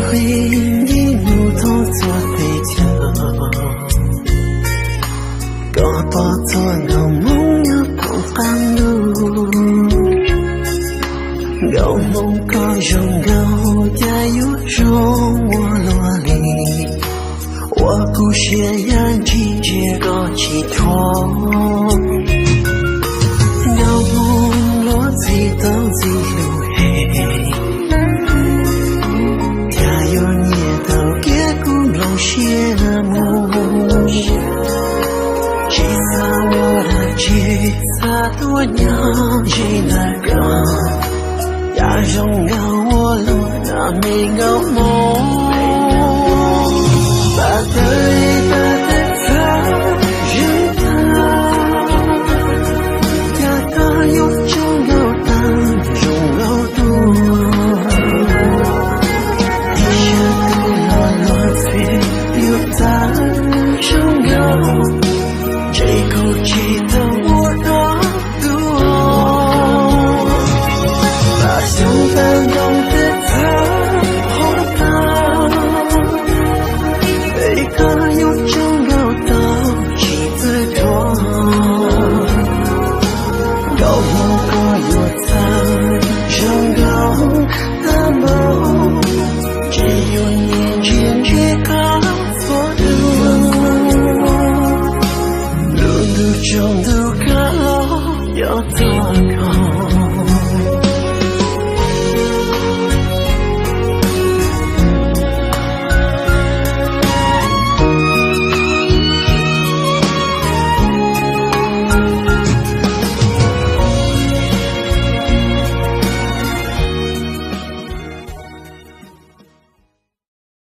回忆一路都做对角，個個做我夢有共伴路，有夢個擁有加油讓我落力，我不屑讓季節個寄託，有夢落地都自路黑。谢幕，吉他我的吉他多鸟谁来歌，要荣耀我路那没有梦，把对他人他，要他有就有当中有度。在拥有这口气的我的路，把想感动的他好大，一个有就有的妻子多，高某个有他拥有的梦，只有年轻这个中途可能要走。